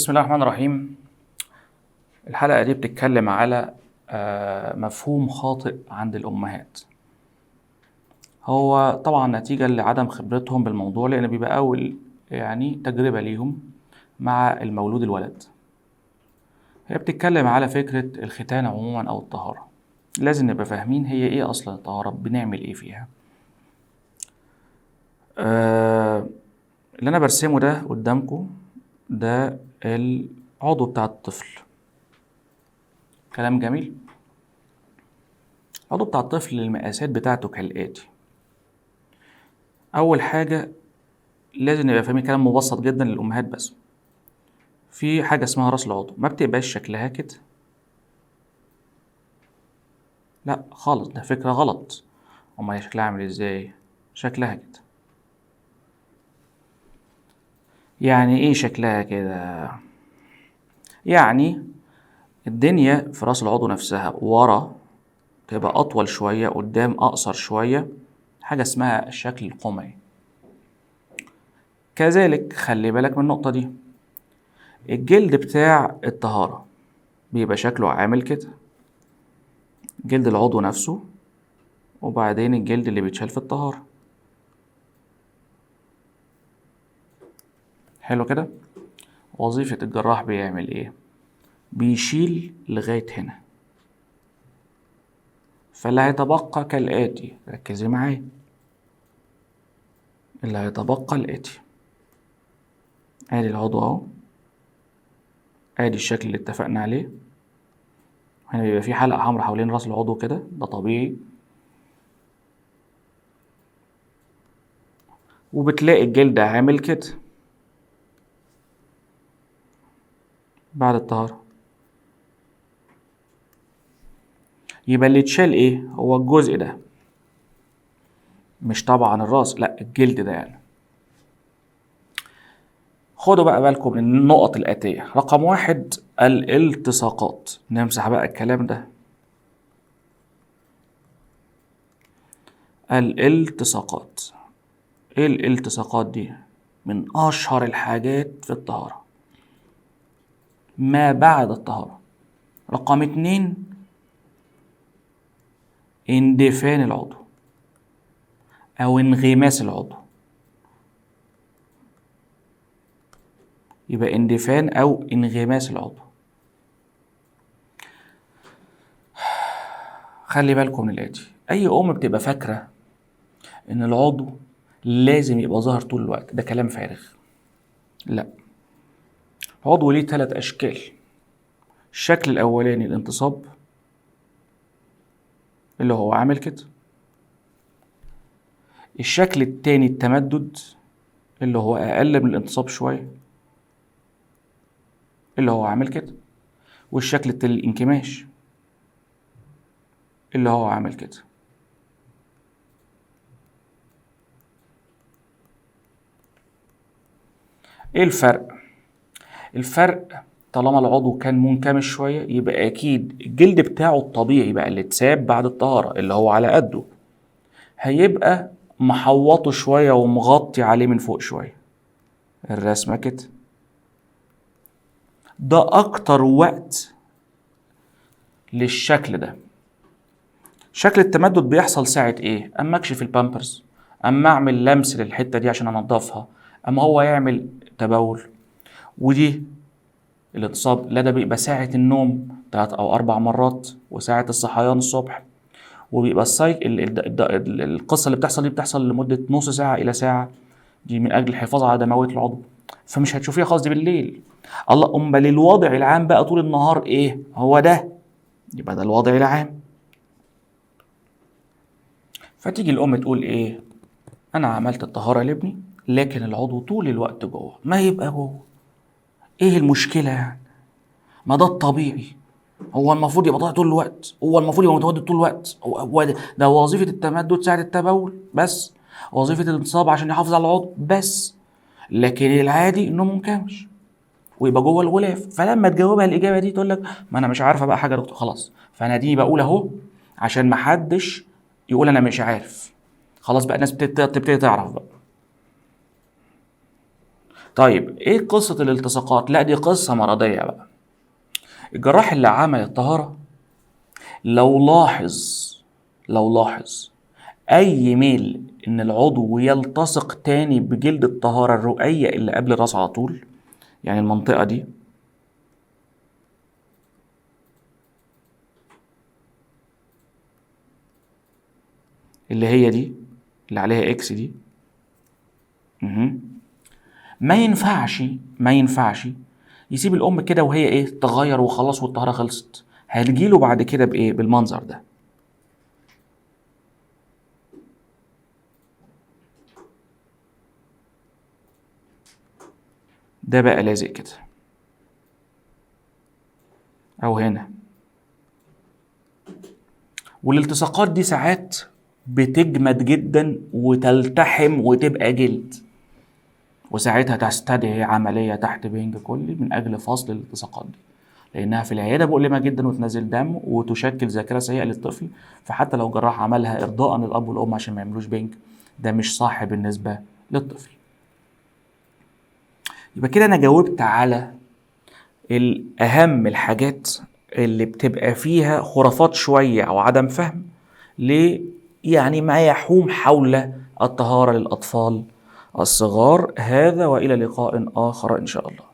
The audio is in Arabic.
بسم الله الرحمن الرحيم. الحلقة دي بتتكلم على مفهوم خاطئ عند الأمهات. هو طبعا نتيجة لعدم خبرتهم بالموضوع، لأن بيبقى أول تجربة ليهم مع المولود الولد. هي بتتكلم على فكرة الختان عموما أو الطهارة. لازم نبقى فاهمين هي إيه أصلا الطهارة، بنعمل إيه فيها. اللي أنا برسمه ده قدامكم ده العضو بتاع الطفل. كلام جميل. العضو بتاع الطفل المقاسات بتاعته كالآتي. أول حاجة لازم نبقى فاهمين كلام مبسط جدا للأمهات بس. في حاجة اسمها راس العضو، ما بتبقاش شكلها كده، لا خالص، ده فكرة غلط. أمال هي شكلها عامل ازاي؟ شكلها كده. يعني ايه شكلها كده؟ يعني الدنيا في راس العضو نفسها ورا تبقى أطول شوية، قدام أقصر شوية، حاجة اسمها الشكل القمعي. كذلك خلي بالك من النقطة دي، الجلد بتاع الطهارة بيبقى شكله عامل كده، جلد العضو نفسه، وبعدين الجلد اللي بيتشال في الطهارة. حلو كده. وظيفة الجراح بيعمل ايه؟ بيشيل لغاية هنا، فاللي هيتبقى كالآتي، ركزي معايا. اللي هيتبقى الآتي، ادي العضو اهو، ادي الشكل اللي اتفقنا عليه. هنا بيبقى في حلقة حمراء حوالين راس العضو كده، ده طبيعي. وبتلاقي الجلد عامل كده بعد الطهارة. يبقى اللي اتشال ايه؟ هو الجزء ده، مش طبعا الراس، لا الجلد ده يعني. خدوا بقى بالكم من النقط الآتية. رقم 1، الالتصاقات. نمسح بقى الكلام ده. الالتصاقات، ايه الالتصاقات دي؟ من اشهر الحاجات في الطهارة ما بعد الطهارة. رقم 2، اندفان العضو او انغماس العضو. يبقى اندفان او انغماس العضو. خلي بالكم من الاتي، اي ام بتبقى فاكرة ان العضو لازم يبقى ظاهر طول الوقت، ده كلام فارغ. لا، العضو ليه 3 اشكال. الشكل الاولاني الانتصاب، اللي هو عامل كده. الشكل التاني التمدد، اللي هو اقل من الانتصاب شوية، اللي هو عامل كده. والشكل التاني الانكماش، اللي هو عامل كده. ايه الفرق؟ الفرق طالما العضو كان منكمش شوية، يبقى اكيد الجلد بتاعه الطبيعي بقى اللي اتساب بعد الطهارة، اللي هو على قده، هيبقى محوطه شوية ومغطي عليه من فوق شوية. الرسمة كده. ده اكتر وقت للشكل ده. شكل التمدد بيحصل ساعة ايه؟ اما اكشف البامبرز، اما اعمل لمس للحتة دي عشان انضفها، اما هو يعمل تبول. ودي الانتصاب لا، ده بيبقى ساعة النوم 3 أو 4 مرات، وساعة الصحيان الصبح. وبيبقى القصة اللي بتحصل دي بتحصل لمدة نص ساعة إلى ساعة، دي من أجل الحفاظ على دموية العضو. فمش هتشوفيها خالص دي بالليل. الله، أمال الوضع العام بقى طول النهار إيه؟ هو ده. يبقى ده الوضع العام. فتيجي الأم تقول إيه؟ أنا عملت الطهارة لابني، لكن العضو طول الوقت جوه. ما يبقى جوه، إيه المشكلة يعني؟ ما ده الطبيعي. هو المفروض يبقى طالع طول الوقت، هو المفروض يبقى متمدد طول الوقت. هو ده وظيفة التمدد ساعة التبول بس، وظيفة الانتصاب عشان يحافظ على العضو بس. لكن العادي انه منكمش ويبقى جوه الغلاف. فلما تجاوبها الاجابه دي تقول لك ما انا مش عارفه بقى حاجه يا دكتور. خلاص، فانا دي بقول اهو عشان ما حدش يقول انا مش عارف. خلاص بقى الناس بتبتدي تعرف بقى. طيب ايه قصة الالتصاقات؟ لا دي قصة مرضية بقى. الجراح اللي عمل الطهارة لو لاحظ اي ميل ان العضو يلتصق تاني بجلد الطهارة الرؤية اللي قبل الراس على طول، يعني المنطقة دي اللي هي دي اللي عليها اكس دي، ما ينفعش يسيب الام كده وهي ايه تغير وخلاص والطهارة خلصت. هتجيله بعد كده بايه؟ بالمنظر ده. ده بقى لازق كده او هنا. والالتصاقات دي ساعات بتجمد جدا وتلتحم وتبقى جلد، وساعتها تستدعي عملية تحت بنج كلي من أجل فصل الالتصاقات دي، لأنها في العيادة مؤلمة جدا وتنزل دم وتشكل ذاكرة سيئة للطفل. فحتى لو جراح عملها إرضاء للأب والأم عشان ما يعملوش بنج، ده مش صح بالنسبة للطفل. يبقى كده أنا جاوبت على الأهم الحاجات اللي بتبقى فيها خرافات شوية أو عدم فهم يعني ما يحوم حول الطهارة للأطفال الصغار. هذا وإلى لقاء آخر إن شاء الله.